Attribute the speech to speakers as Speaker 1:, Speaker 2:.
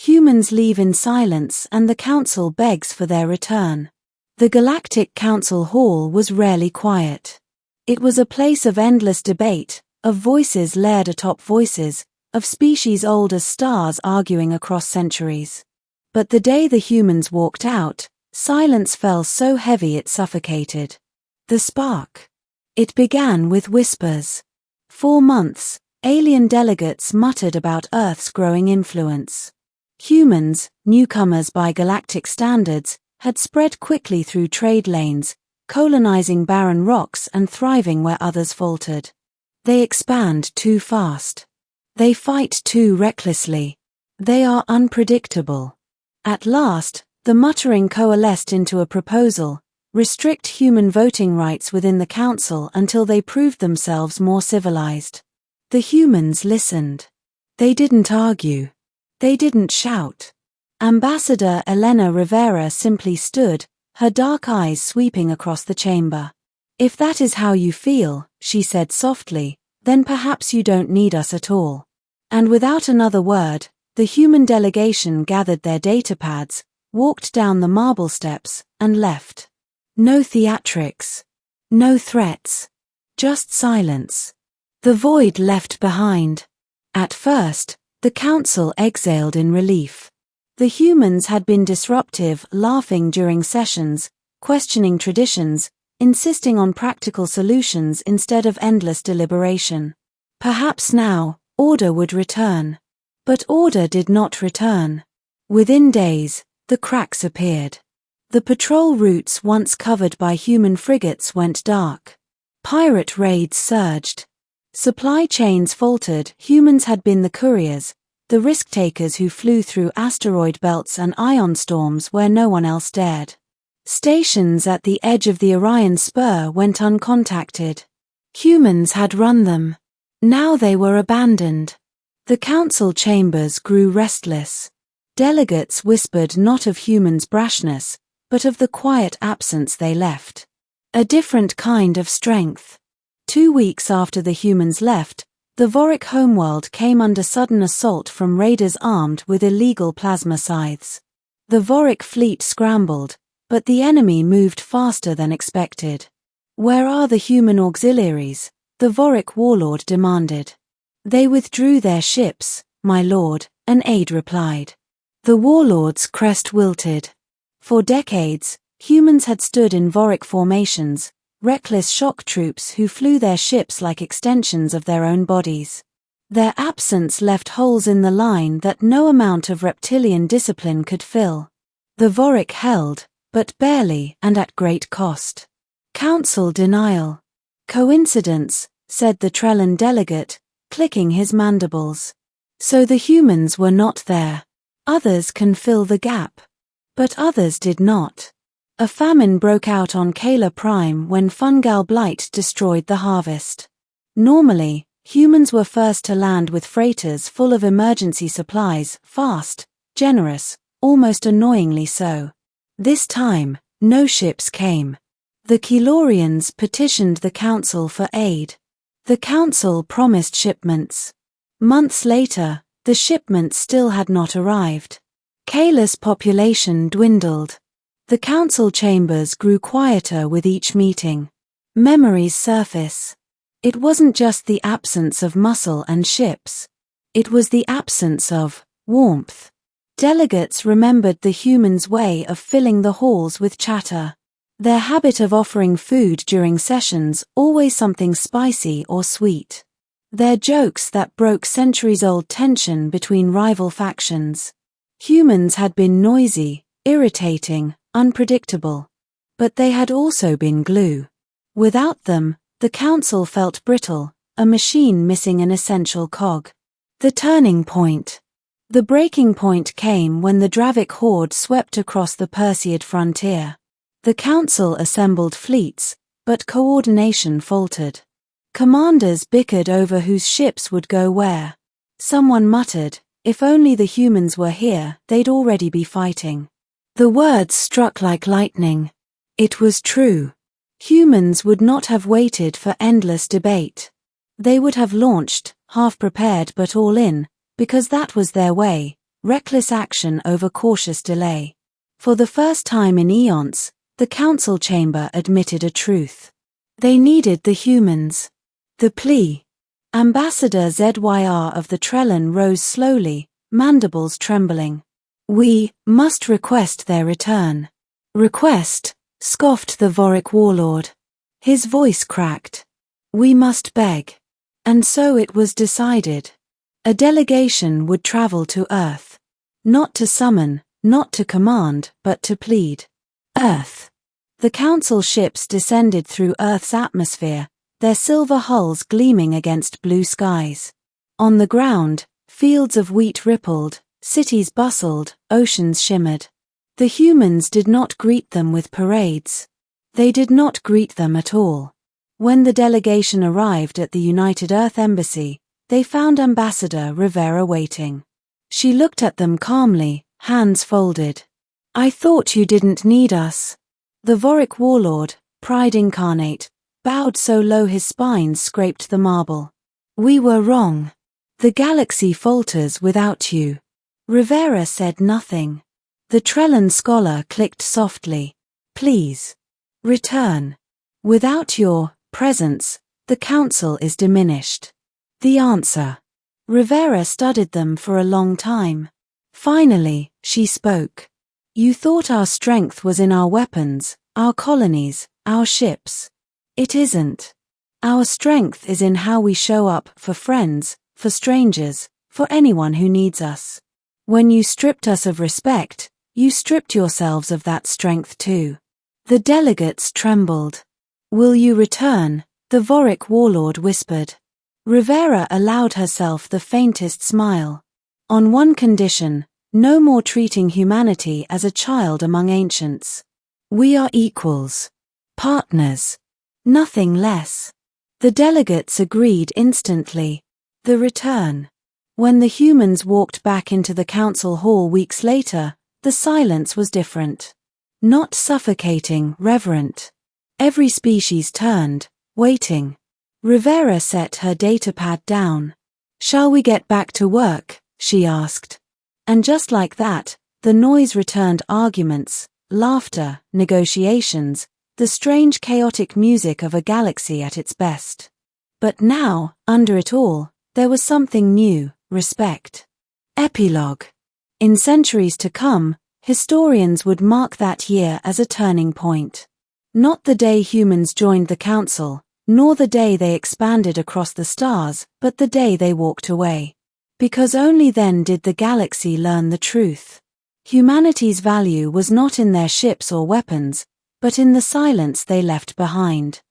Speaker 1: Humans leave in silence and the council begs for their return. The Galactic Council hall was rarely quiet. It was a place of endless debate, of voices layered atop voices, of species old as stars arguing across centuries. But the day the humans walked out, silence fell so heavy it suffocated. The spark. It began with whispers. For months, alien delegates muttered about Earth's growing influence. Humans, newcomers by galactic standards, had spread quickly through trade lanes, colonizing barren rocks and thriving where others faltered. They expand too fast. They fight too recklessly. They are unpredictable. At last, the muttering coalesced into a proposal: restrict human voting rights within the council until they proved themselves more civilized. The humans listened. They didn't argue. They didn't shout. Ambassador Elena Rivera simply stood, her dark eyes sweeping across the chamber. "If that is how you feel," she said softly, "then perhaps you don't need us at all." And without another word, the human delegation gathered their datapads, walked down the marble steps, and left. No theatrics. No threats. Just silence. The void left behind. At first, the council exhaled in relief. The humans had been disruptive, laughing during sessions, questioning traditions, insisting on practical solutions instead of endless deliberation. Perhaps now, order would return. But order did not return. Within days, the cracks appeared. The patrol routes once covered by human frigates went dark. Pirate raids surged. Supply chains faltered. Humans had been the couriers, the risk-takers who flew through asteroid belts and ion storms where no one else dared. Stations at the edge of the Orion Spur went uncontacted. Humans had run them. Now they were abandoned. The council chambers grew restless. Delegates whispered not of humans' brashness, but of the quiet absence they left. A different kind of strength. 2 weeks after the humans left, the Voric homeworld came under sudden assault from raiders armed with illegal plasma scythes. The Voric fleet scrambled, but the enemy moved faster than expected. "Where are the human auxiliaries?" the Voric warlord demanded. "They withdrew their ships, my lord," an aide replied. The warlord's crest wilted. For decades, humans had stood in Voric formations, reckless shock troops who flew their ships like extensions of their own bodies. Their absence left holes in the line that no amount of reptilian discipline could fill. The Voric held, but barely and at great cost. Council denial. Coincidence, said the Trellan delegate, clicking his mandibles. So the humans were not there. Others can fill the gap. But others did not. A famine broke out on Kala Prime when fungal blight destroyed the harvest. Normally, humans were first to land with freighters full of emergency supplies, fast, generous, almost annoyingly so. This time, no ships came. The Kelorians petitioned the council for aid. The council promised shipments. Months later, the shipments still had not arrived. Kala's population dwindled. The council chambers grew quieter with each meeting. Memories surface. It wasn't just the absence of muscle and ships. It was the absence of warmth. Delegates remembered the humans' way of filling the halls with chatter. Their habit of offering food during sessions, always something spicy or sweet. Their jokes that broke centuries-old tension between rival factions. Humans had been noisy, irritating, unpredictable. But they had also been glue. Without them, the council felt brittle, a machine missing an essential cog. The turning point. The breaking point came when the Dravic horde swept across the Perseid frontier. The council assembled fleets, but coordination faltered. Commanders bickered over whose ships would go where. Someone muttered, "If only the humans were here, they'd already be fighting." The words struck like lightning. It was true. Humans would not have waited for endless debate. They would have launched, half prepared but all in, because that was their way, reckless action over cautious delay. For the first time in eons, the council chamber admitted a truth. They needed the humans. The plea. Ambassador ZYR of the Trellin rose slowly, mandibles trembling. We must request their return. Request, scoffed the Vorik warlord. His voice cracked. We must beg. And so it was decided. A delegation would travel to Earth. Not to summon, not to command, but to plead. Earth. The council ships descended through Earth's atmosphere, their silver hulls gleaming against blue skies. On the ground, fields of wheat rippled, cities bustled, oceans shimmered. The humans did not greet them with parades. They did not greet them at all. When the delegation arrived at the United Earth Embassy, they found Ambassador Rivera waiting. She looked at them calmly, hands folded. I thought you didn't need us. The Vorik warlord, pride incarnate, bowed so low his spine scraped the marble. We were wrong. The galaxy falters without you. Rivera said nothing. The Trellin scholar clicked softly. Please. Return. Without your presence, the council is diminished. The answer. Rivera studied them for a long time. Finally, she spoke. You thought our strength was in our weapons, our colonies, our ships. It isn't. Our strength is in how we show up for friends, for strangers, for anyone who needs us. When you stripped us of respect, you stripped yourselves of that strength too. The delegates trembled. Will you return? The Vorik warlord whispered. Rivera allowed herself the faintest smile. On one condition, no more treating humanity as a child among ancients. We are equals. Partners. Nothing less. The delegates agreed instantly. The return. When the humans walked back into the council hall weeks later, the silence was different. Not suffocating, reverent. Every species turned, waiting. Rivera set her datapad down. Shall we get back to work? She asked. And just like that, the noise returned arguments, laughter, negotiations, the strange chaotic music of a galaxy at its best. But now, under it all, there was something new, respect. Epilogue. In centuries to come, historians would mark that year as a turning point. Not the day humans joined the council, nor the day they expanded across the stars, but the day they walked away. Because only then did the galaxy learn the truth. Humanity's value was not in their ships or weapons, but in the silence they left behind.